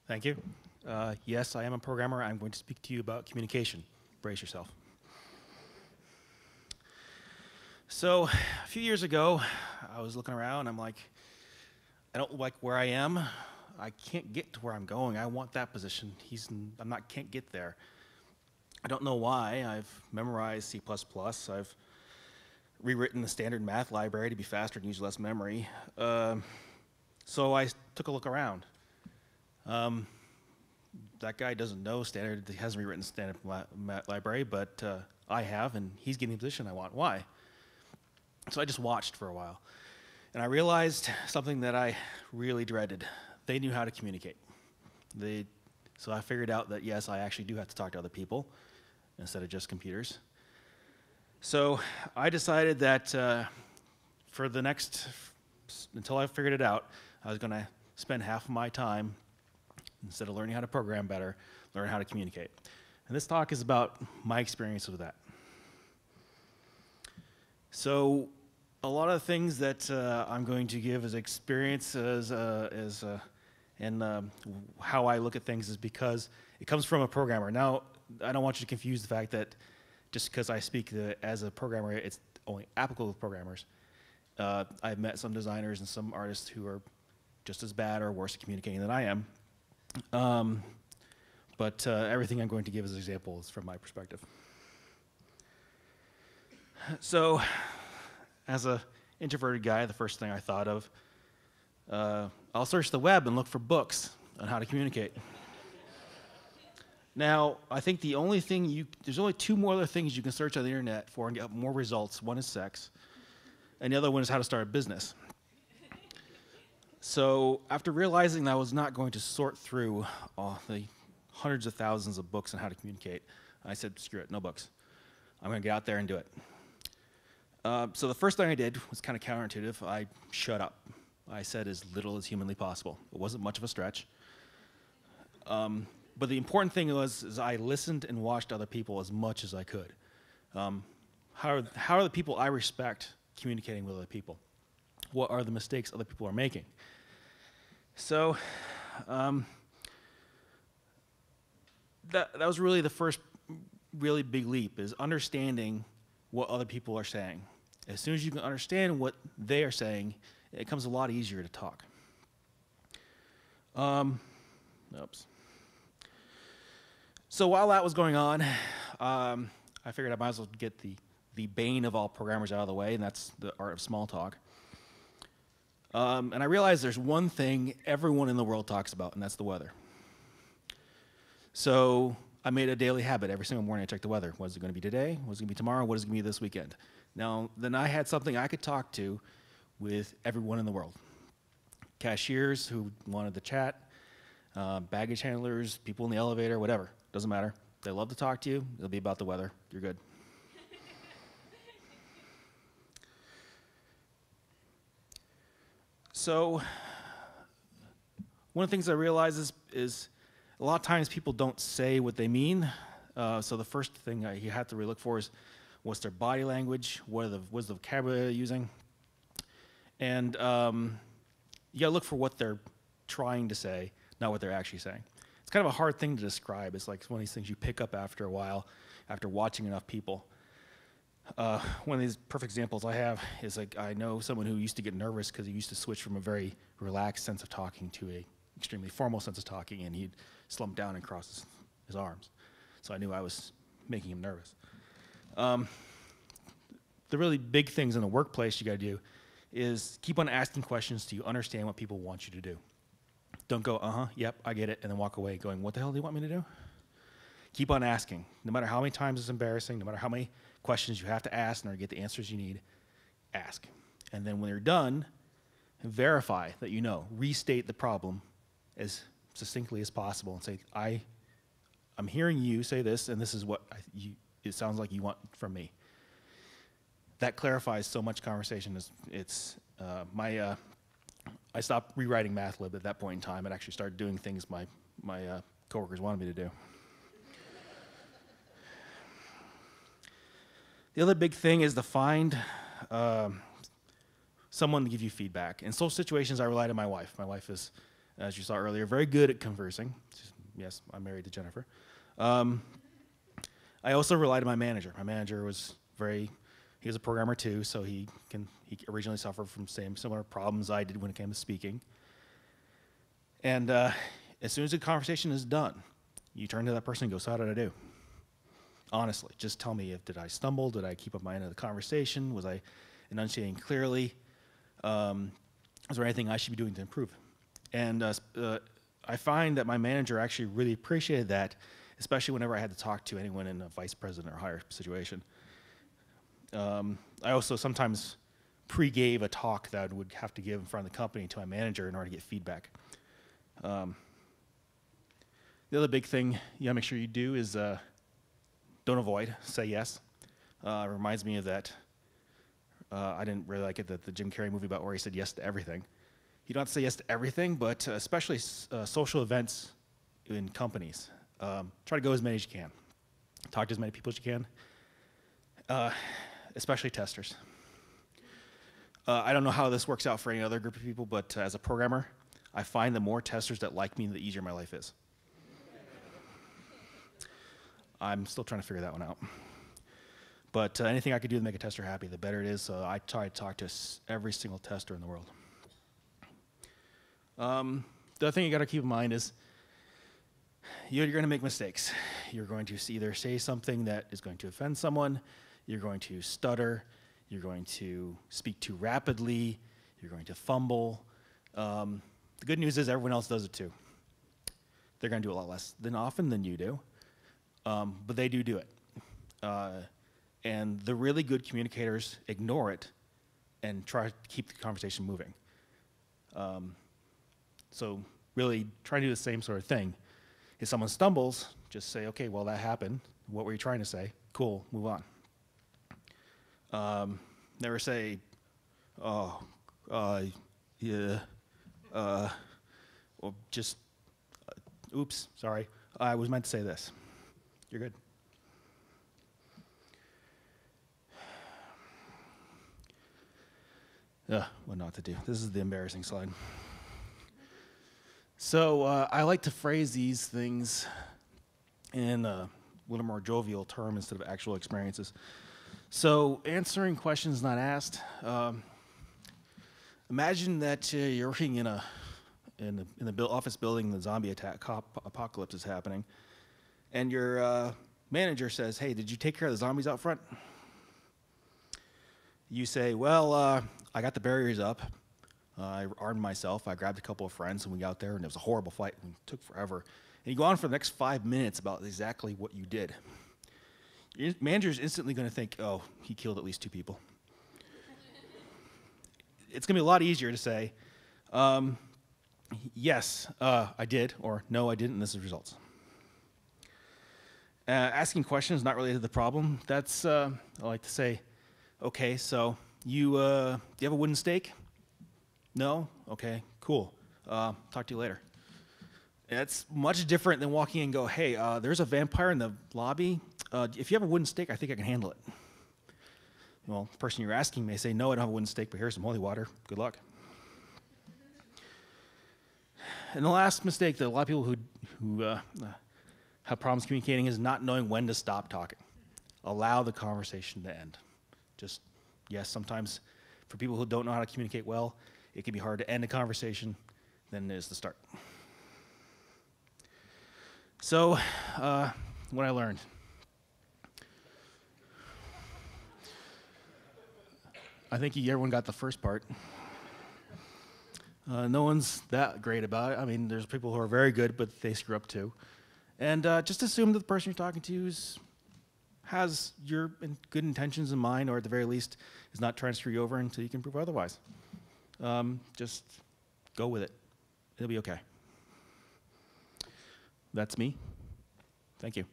Thank you. Yes, I am a programmer. I'm going to speak to you about communication. Brace yourself. So, a few years ago, I was looking around. I'm like, I don't like where I am. I can't get to where I'm going. I want that position. Can't get there. I don't know why. I've memorized C++. I've rewritten the standard math library to be faster and use less memory. So I took a look around. That guy doesn't know standard. He hasn't rewritten standard math library, but I have, and he's getting the position I want. Why? So I just watched for a while, and I realized something that I really dreaded. They knew how to communicate. So I figured out that yes, I actually do have to talk to other people instead of just computers. So I decided that until I figured it out, I was going to spend half of my time, instead of learning how to program better, learn how to communicate. And this talk is about my experience with that. So a lot of the things that I'm going to give as experiences and how I look at things is because it comes from a programmer. Now, I don't want you to confuse the fact that just because I speak as a programmer, it's only applicable to programmers. I've met some designers and some artists who are just as bad or worse at communicating than I am. But everything I'm going to give as examples from my perspective. So, as an introverted guy, the first thing I thought of, I'll search the web and look for books on how to communicate. Now, I think there's only two more other things you can search on the internet for and get more results. One is sex, and the other one is how to start a business. So after realizing that I was not going to sort through the hundreds of thousands of books on how to communicate, I said, screw it, no books. I'm going to get out there and do it. So the first thing I did was kind of counterintuitive. I shut up. I said as little as humanly possible. It wasn't much of a stretch. But the important thing is I listened and watched other people as much as I could. How are the people I respect communicating with other people? What are the mistakes other people are making? So that was really the first really big leap, is understanding what other people are saying. As soon as you can understand what they are saying, it becomes a lot easier to talk. Oops. So while that was going on, I figured I might as well get the bane of all programmers out of the way, and that's the art of small talk. And I realized there's one thing everyone in the world talks about, and that's the weather. So I made a daily habit. Every single morning I checked the weather. What is it going to be today? What is it going to be tomorrow? What is it going to be this weekend? Now, then I had something I could talk to with everyone in the world. Cashiers who wanted to chat, baggage handlers, people in the elevator, whatever. Doesn't matter. They love to talk to you. It'll be about the weather. You're good. So one of the things I realize is a lot of times people don't say what they mean. So the first thing you have to really look for is what's their body language, what's the vocabulary they're using. And you gotta look for what they're trying to say, not what they're actually saying. It's kind of a hard thing to describe. It's like one of these things you pick up after a while, after watching enough people. One of these perfect examples I have is like I know someone who used to get nervous because he used to switch from a very relaxed sense of talking to a extremely formal sense of talking, and he'd slump down and cross his arms. So I knew I was making him nervous. The really big things in the workplace you got to do is keep on asking questions till you understand what people want you to do. Don't go, yep, I get it, and then walk away going, what the hell do you want me to do? Keep on asking. No matter how many times it's embarrassing, no matter how many questions you have to ask in order to get the answers you need, ask. And then when you're done, verify that you know. Restate the problem as succinctly as possible and say, I'm hearing you say this, and this is what it sounds like you want from me. That clarifies so much conversation. I stopped rewriting MathLib at that point in time and actually started doing things my coworkers wanted me to do. The other big thing is to find someone to give you feedback. In social situations, I relied on my wife. My wife is as you saw earlier, very good at conversing. Yes, I'm married to Jennifer. I also relied on my manager. My manager was he was a programmer too, so he originally suffered from similar problems I did when it came to speaking. And as soon as the conversation is done, you turn to that person and go, so how did I do? Honestly, just tell me, did I stumble? Did I keep up my end of the conversation? Was I enunciating clearly? Is there anything I should be doing to improve? And I find that my manager actually really appreciated that, especially whenever I had to talk to anyone in a vice president or higher situation. I also sometimes pre-gave a talk that I would have to give in front of the company to my manager in order to get feedback. The other big thing you gotta make sure you do is don't avoid, say yes. It reminds me of that, I didn't really like it, the Jim Carrey movie about where he said yes to everything. You don't have to say yes to everything, but especially social events in companies. Try to go as many as you can. Talk to as many people as you can, especially testers. I don't know how this works out for any other group of people, but as a programmer, I find the more testers that like me, the easier my life is. I'm still trying to figure that one out. But anything I could do to make a tester happy, the better it is. So I try to talk to every single tester in the world. The other thing you got to keep in mind is you're going to make mistakes. You're going to either say something that is going to offend someone, you're going to stutter, you're going to speak too rapidly, you're going to fumble. The good news is everyone else does it too. They're going to do a lot less often than you do, but they do it. And the really good communicators ignore it and try to keep the conversation moving. So really try to do the same sort of thing. If someone stumbles, just say, okay, well, that happened. What were you trying to say? Cool, move on. Never say, oh, yeah, or just, oops, sorry, I was meant to say this. You're good. What not to do. This is the embarrassing slide. So I like to phrase these things in a little more jovial term instead of actual experiences. So answering questions not asked. Imagine that you're working in the office building, the zombie apocalypse is happening, and your manager says, hey, did you take care of the zombies out front? You say, well, I got the barriers up. I armed myself. I grabbed a couple of friends, and we got out there, and it was a horrible fight. It took forever. And you go on for the next 5 minutes about exactly what you did. Your manager's instantly going to think, oh, he killed at least 2 people. It's going to be a lot easier to say, yes, I did, or no, I didn't, and this is the results. Asking questions not related to the problem, that's, I like to say, okay, so do you have a wooden stake? No? Okay, cool. Talk to you later. It's much different than walking in and go, hey, there's a vampire in the lobby. If you have a wooden stake, I think I can handle it. Well, the person you're asking may say, no, I don't have a wooden stake, but here's some holy water. Good luck. And the last mistake that a lot of people who have problems communicating is not knowing when to stop talking. Allow the conversation to end. Just, yes, sometimes for people who don't know how to communicate well, it can be hard to end a conversation than it is to start. So, what I learned. I think everyone got the first part. No one's that great about it. I mean, there's people who are very good, but they screw up too. And just assume that the person you're talking to has your good intentions in mind, or at the very least, is not trying to screw you over until you can prove otherwise. Just go with it. It'll be okay. That's me. Thank you.